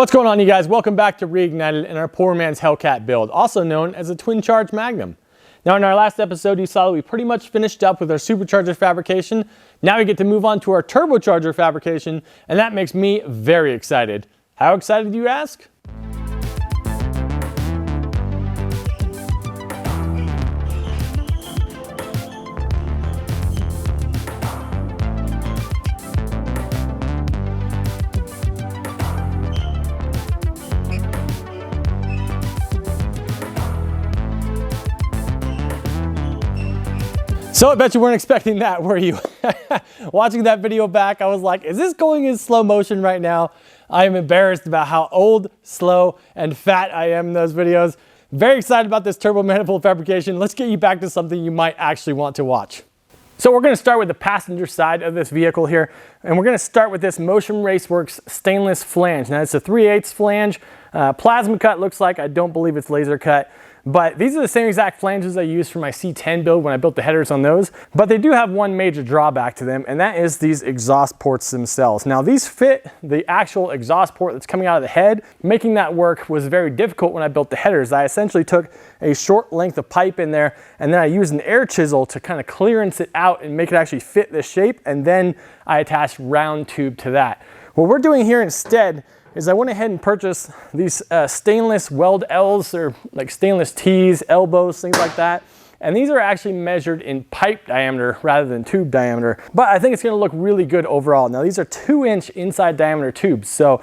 What's going on, you guys? Welcome back to Reignited and our poor man's Hellcat build, also known as a twin charge Magnum. Now in our last episode, you saw that we pretty much finished up with our supercharger fabrication. Now we get to move on to our turbocharger fabrication, and that makes me very excited. How excited, you ask? So I bet you weren't expecting that, were you? Watching that video back, I was like, is this going in slow motion right now? I am embarrassed about how old, slow, and fat I am in those videos. Very excited about this turbo manifold fabrication. Let's get you back to something you might actually want to watch. So we're gonna start with the passenger side of this vehicle here, and we're gonna start with this Motion Raceworks stainless flange. Now it's a 3/8 flange, plasma cut looks like, I don't believe it's laser cut. But these are the same exact flanges I used for my C10 build when I built the headers on those. But they do have one major drawback to them, and that is these exhaust ports themselves. Now these fit the actual exhaust port that's coming out of the head. Making that work was very difficult when I built the headers. I essentially took a short length of pipe in there, and then I used an air chisel to kind of clearance it out and make it actually fit this shape, and then I attached round tube to that. What we're doing here instead is I went ahead and purchased these stainless weld L's, or like stainless T's, elbows, things like that. And these are actually measured in pipe diameter rather than tube diameter. But I think it's gonna look really good overall. Now these are 2-inch inside diameter tubes, so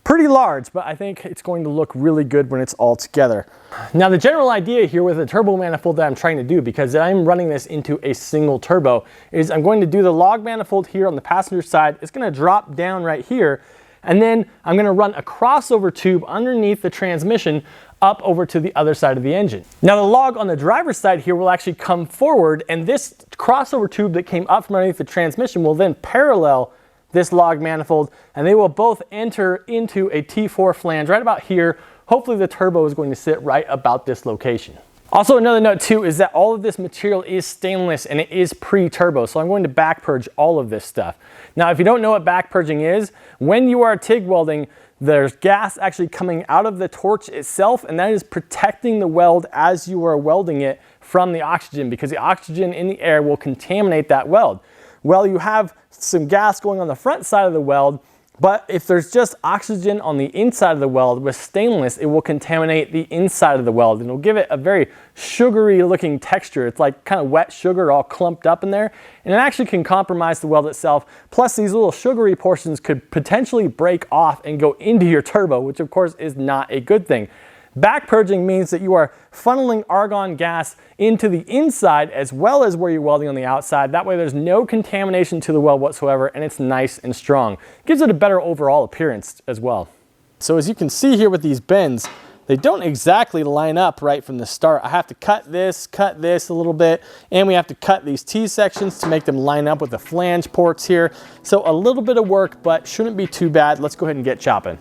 pretty large, but I think it's going to look really good when it's all together. Now the general idea here with the turbo manifold that I'm trying to do, because I'm running this into a single turbo, is I'm going to do the log manifold here on the passenger side. It's gonna drop down right here, and then I'm gonna run a crossover tube underneath the transmission up over to the other side of the engine. Now the log on the driver's side here will actually come forward, and this crossover tube that came up from underneath the transmission will then parallel this log manifold, and they will both enter into a T4 flange right about here. Hopefully the turbo is going to sit right about this location. Also, another note too is that all of this material is stainless and it is pre-turbo, so I'm going to back purge all of this stuff. Now, if you don't know what back purging is, when you are TIG welding, there's gas actually coming out of the torch itself, and that is protecting the weld as you are welding it from the oxygen, because the oxygen in the air will contaminate that weld. Well, you have some gas going on the front side of the weld, but if there's just oxygen on the inside of the weld with stainless, it will contaminate the inside of the weld, and it'll give it a very sugary looking texture. It's like kind of wet sugar all clumped up in there, and it actually can compromise the weld itself. Plus these little sugary portions could potentially break off and go into your turbo, which of course is not a good thing. Back purging means that you are funneling argon gas into the inside as well as where you're welding on the outside. That way there's no contamination to the weld whatsoever, and it's nice and strong. Gives it a better overall appearance as well. So as you can see here with these bends, they don't exactly line up right from the start. I have to cut this a little bit, and we have to cut these T-sections to make them line up with the flange ports here. So a little bit of work, but shouldn't be too bad. Let's go ahead and get chopping.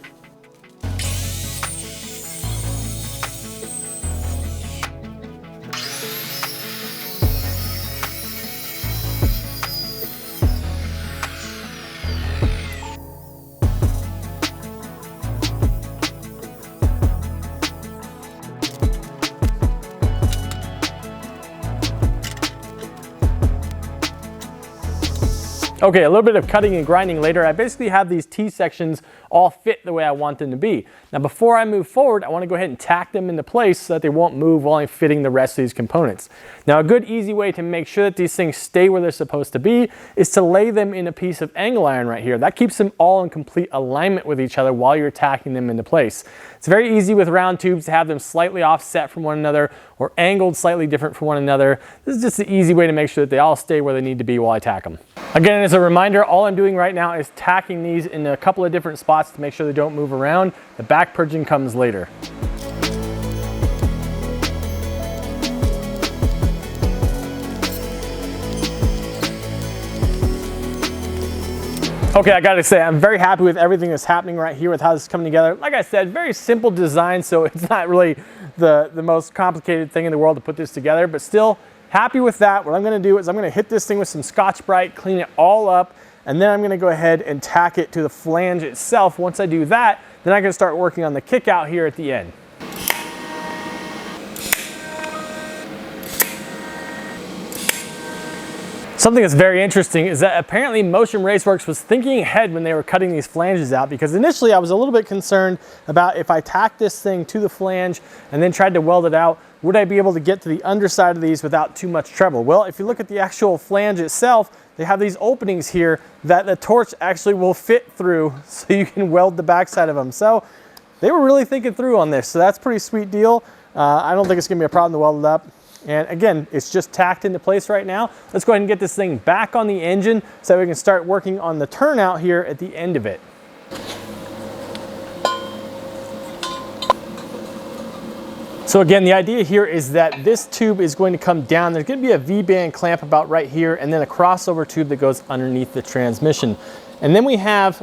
Okay, a little bit of cutting and grinding later. I basically have these T-sections all fit the way I want them to be. Now before I move forward, I want to go ahead and tack them into place so that they won't move while I'm fitting the rest of these components. Now a good easy way to make sure that these things stay where they're supposed to be is to lay them in a piece of angle iron right here. That keeps them all in complete alignment with each other while you're tacking them into place. It's very easy with round tubes to have them slightly offset from one another or angled slightly different from one another. This is just the easy way to make sure that they all stay where they need to be while I tack them. Again, as a reminder, all I'm doing right now is tacking these in a couple of different spots to make sure they don't move around. The back purging comes later. Okay, I gotta say, I'm very happy with everything that's happening right here with how this is coming together. Like I said, very simple design, so it's not really the most complicated thing in the world to put this together, but still happy with that. What I'm gonna do is I'm gonna hit this thing with some Scotch-Brite, clean it all up, And then I'm gonna go ahead and tack it to the flange itself. Once I do that, then I can start working on the kick out here at the end. Something that's very interesting is that apparently Motion Raceworks was thinking ahead when they were cutting these flanges out, because initially I was a little bit concerned about if I tacked this thing to the flange and then tried to weld it out, would I be able to get to the underside of these without too much trouble? Well, if you look at the actual flange itself, they have these openings here that the torch actually will fit through, so you can weld the backside of them. So they were really thinking through on this, so that's a pretty sweet deal. I don't think it's gonna be a problem to weld it up. And again, it's just tacked into place right now. Let's go ahead and get this thing back on the engine so we can start working on the turnout here at the end of it. So again, the idea here is that this tube is going to come down. There's going to be a V-band clamp about right here, and then a crossover tube that goes underneath the transmission. And then we have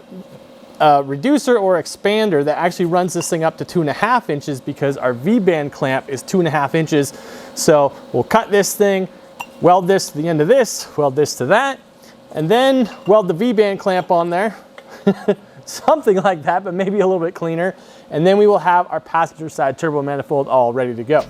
a reducer or expander that actually runs this thing up to 2.5 inches, because our V-band clamp is 2.5 inches. So we'll cut this thing, weld this to the end of this, weld this to that, and then weld the V-band clamp on there. Something like that, but maybe a little bit cleaner. And then we will have our passenger side turbo manifold all ready to go.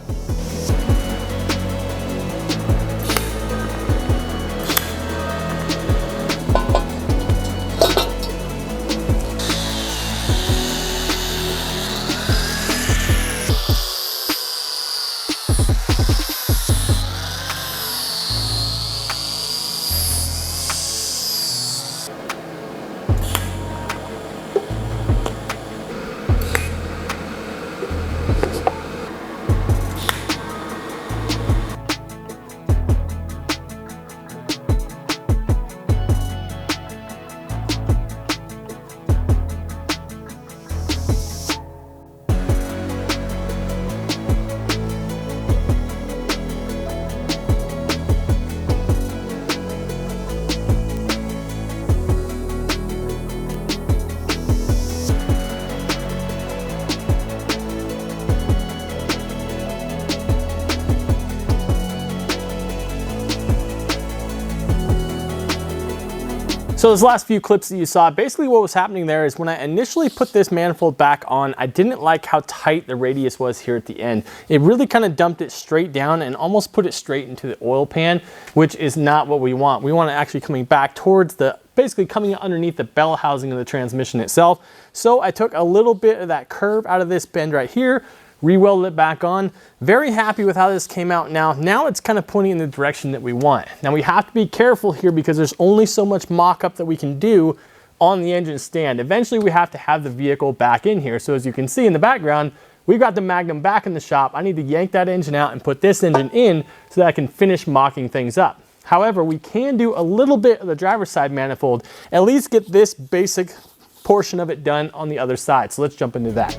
So those last few clips that you saw, basically what was happening there is when I initially put this manifold back on, I didn't like how tight the radius was here at the end. It really kind of dumped it straight down and almost put it straight into the oil pan, which is not what we want. We want it actually coming back towards the, basically coming underneath the bell housing of the transmission itself. So I took a little bit of that curve out of this bend right here, re-welded it back on. Very happy with how this came out now. Now it's kind of pointing in the direction that we want. Now we have to be careful here because there's only so much mock-up that we can do on the engine stand. Eventually we have to have the vehicle back in here. So as you can see in the background, we've got the Magnum back in the shop. I need to yank that engine out and put this engine in so that I can finish mocking things up. However, we can do a little bit of the driver's side manifold, at least get this basic portion of it done on the other side. So let's jump into that.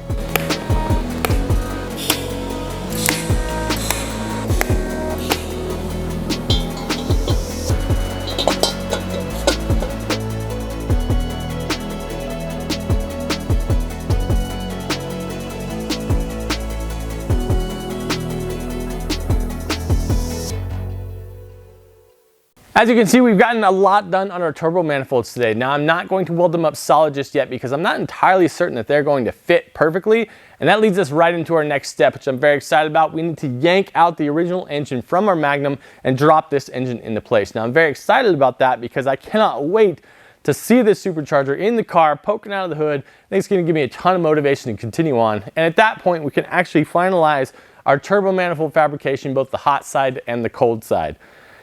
As you can see, we've gotten a lot done on our turbo manifolds today. Now, I'm not going to weld them up solid just yet because I'm not entirely certain that they're going to fit perfectly. And that leads us right into our next step, which I'm very excited about. We need to yank out the original engine from our Magnum and drop this engine into place. Now, I'm very excited about that because I cannot wait to see this supercharger in the car poking out of the hood. I think it's going to give me a ton of motivation to continue on. And at that point, we can actually finalize our turbo manifold fabrication, both the hot side and the cold side.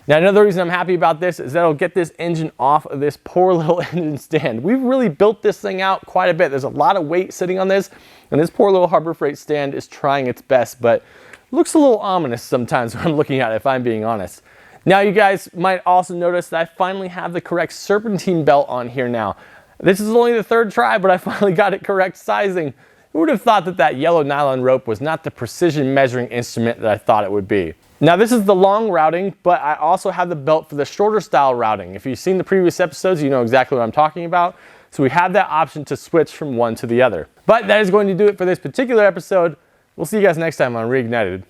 Now, another reason I'm happy about this is that it'll get this engine off of this poor little engine stand. We've really built this thing out quite a bit. There's a lot of weight sitting on this, and this poor little Harbor Freight stand is trying its best, but looks a little ominous sometimes when I'm looking at it, if I'm being honest. Now, you guys might also notice that I finally have the correct serpentine belt on here now. This is only the third try, but I finally got it correct sizing. Who would have thought that that yellow nylon rope was not the precision measuring instrument that I thought it would be? Now, this is the long routing, but I also have the belt for the shorter style routing. If you've seen the previous episodes, you know exactly what I'm talking about. So we have that option to switch from one to the other. But that is going to do it for this particular episode. We'll see you guys next time on Reignited.